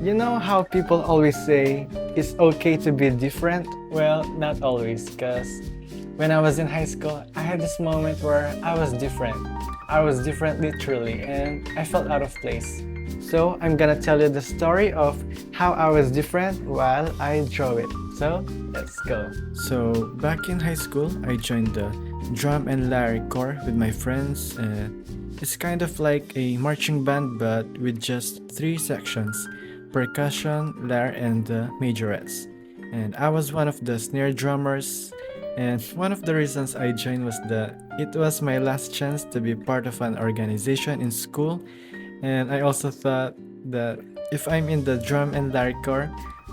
You know how people always say it's okay to be different? Well, not always, because when I was in high school, I had this moment where I was different. I was different literally, and I felt out of place. So I'm gonna tell you the story of how I was different while I draw it. So let's go. So back in high school, I joined the drum and lyre corps with my friends. It's kind of like a marching band, but with just three sections: percussion, lyre, and the majorettes. And I was one of the snare drummers. And one of the reasons I joined was that it was my last chance to be part of an organization in school. And I also thought that if I'm in the drum and lyre corps,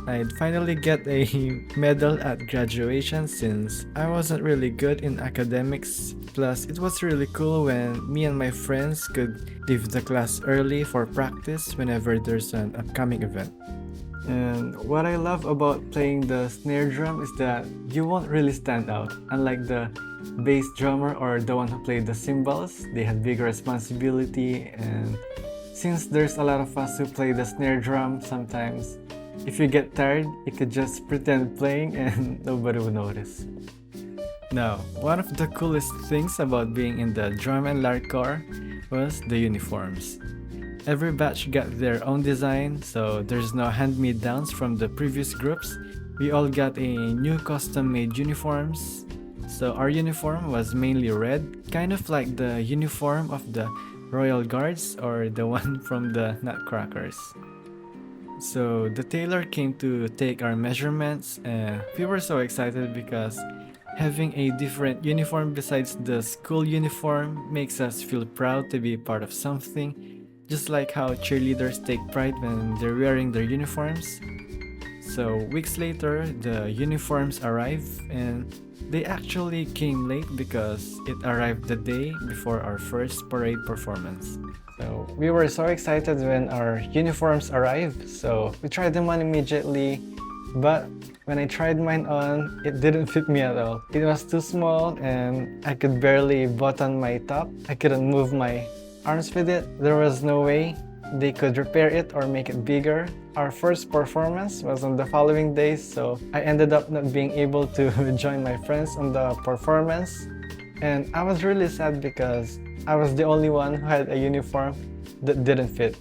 I'd finally get a medal at graduation since I wasn't really good in academics. Plus, it was really cool when me and my friends could leave the class early for practice whenever there's an upcoming event. And what I love about playing the snare drum is that you won't really stand out. Unlike the bass drummer or the one who played the cymbals, they had bigger responsibility. And since there's a lot of us who play the snare drum, sometimes if you get tired, you could just pretend playing and nobody will notice. Now, one of the coolest things about being in the drum and lyre corps was the uniforms. Every batch got their own design, so there's no hand-me-downs from the previous groups. We all got a new custom-made uniforms. So our uniform was mainly red, kind of like the uniform of the Royal Guards or the one from the Nutcrackers. So the tailor came to take our measurements, and we were so excited because having a different uniform besides the school uniform makes us feel proud to be part of something, just like how cheerleaders take pride when they're wearing their uniforms. So weeks later, the uniforms arrived, and they actually came late because it arrived the day before our first parade performance. So we were so excited when our uniforms arrived, so we tried them on immediately. But when I tried mine on, it didn't fit me at all. It was too small and I could barely button my top. I couldn't move my arms with it. There was no way they could repair it or make it bigger. Our first performance was on the following day, so I ended up not being able to join my friends on the performance. And I was really sad because I was the only one who had a uniform that didn't fit.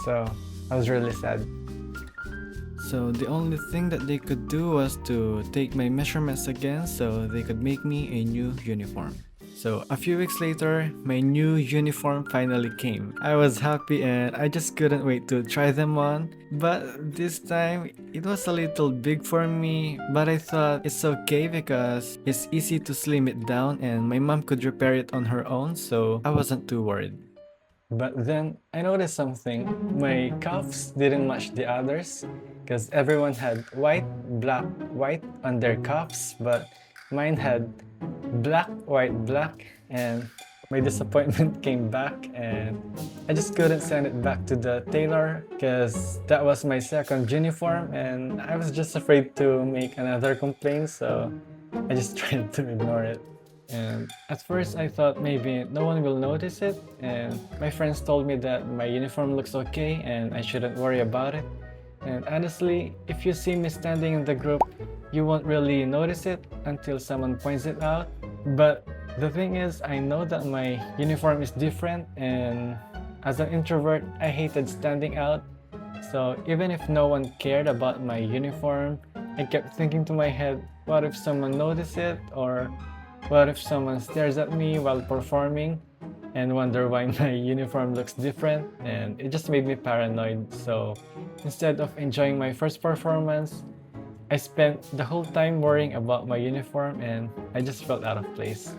So I was really sad. So the only thing that they could do was to take my measurements again so they could make me a new uniform. So a few weeks later, my new uniform finally came. I was happy and I just couldn't wait to try them on. But this time, it was a little big for me, but I thought it's okay because it's easy to slim it down and my mom could repair it on her own, so I wasn't too worried. But then I noticed something. My cuffs didn't match the others because everyone had white, black, white on their cuffs, but mine had black, white, black, and my disappointment came back and I just couldn't send it back to the tailor because that was my second uniform and I was just afraid to make another complaint, so I just tried to ignore it. And at first I thought maybe no one will notice it, and my friends told me that my uniform looks okay and I shouldn't worry about it. And honestly, if you see me standing in the group, you won't really notice it until someone points it out. But the thing is, I know that my uniform is different, and as an introvert, I hated standing out. So even if no one cared about my uniform, I kept thinking to my head, what if someone noticed it? Or what if someone stares at me while performing and wonder why my uniform looks different? And it just made me paranoid. So instead of enjoying my first performance, I spent the whole time worrying about my uniform and I just felt out of place.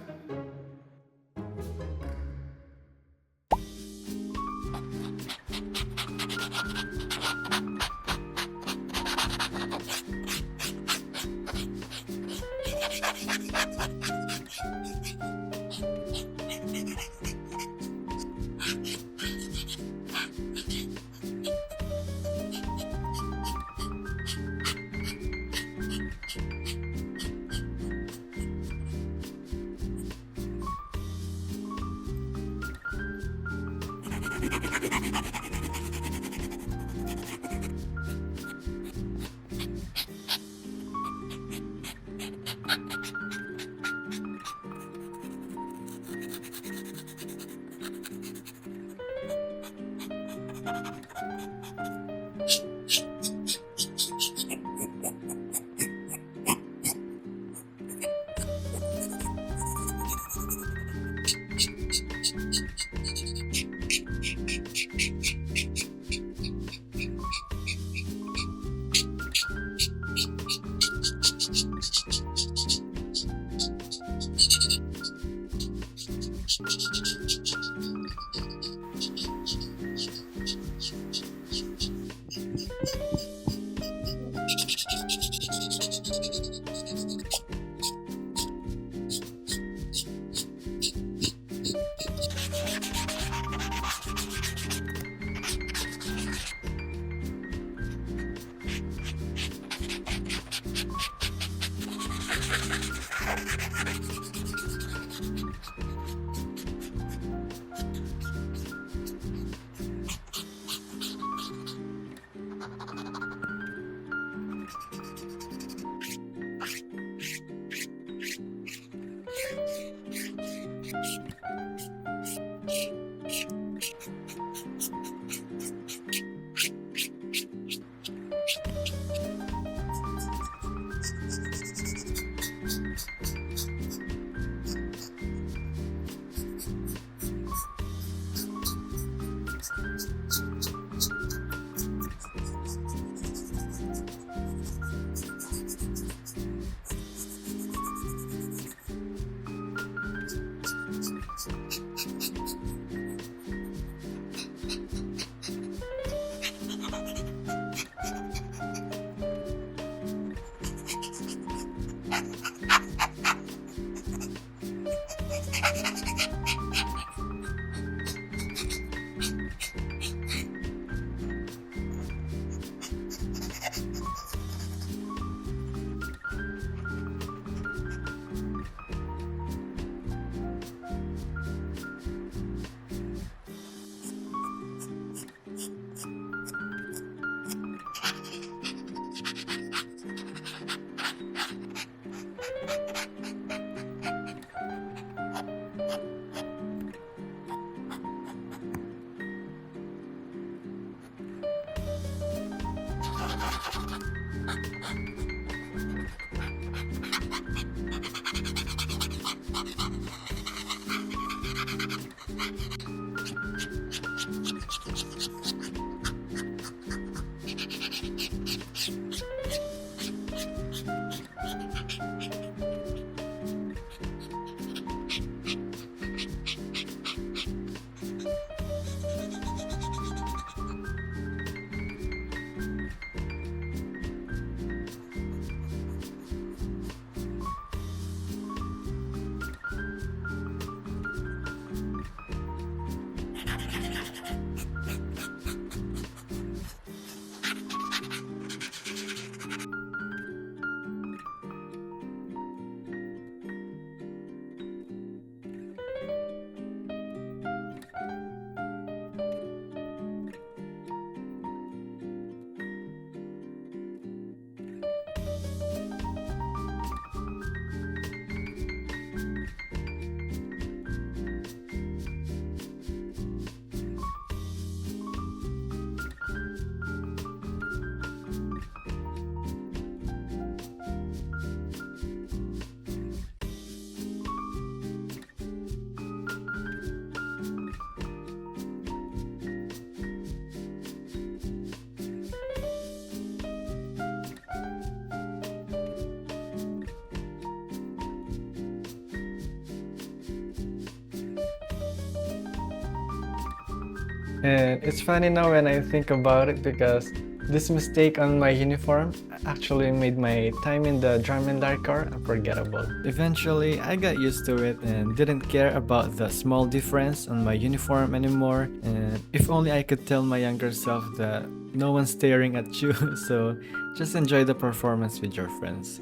And it's funny now when I think about it because this mistake on my uniform actually made my time in the drum and lyre corps unforgettable. Eventually, I got used to it and didn't care about the small difference on my uniform anymore. And if only I could tell my younger self that no one's staring at you, so just enjoy the performance with your friends.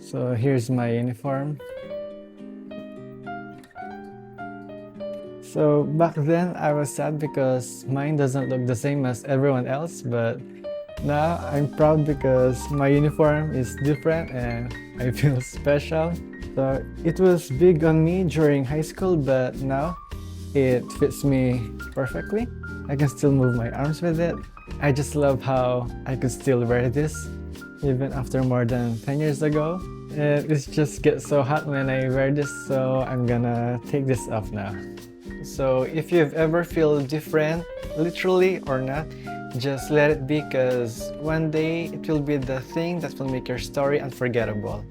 So here's my uniform. So back then I was sad because mine doesn't look the same as everyone else, but now I'm proud because my uniform is different and I feel special. So it was big on me during high school, but now it fits me perfectly. I can still move my arms with it. I just love how I could still wear this even after more than 10 years ago. And it just gets so hot when I wear this, so I'm gonna take this off now. So if you've ever feel different, literally or not, Just let it be, because one day it will be the thing that will make your story unforgettable.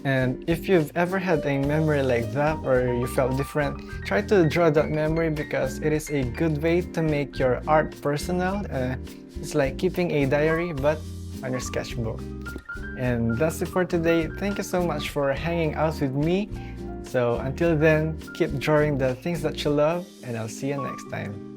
And if you've ever had a memory like that or you felt different, try to draw that memory, because it is a good way to make your art personal. It's like keeping a diary but on your sketchbook. And that's it for today. Thank you so much for hanging out with me. So until then, keep drawing the things that you love, and I'll see you next time.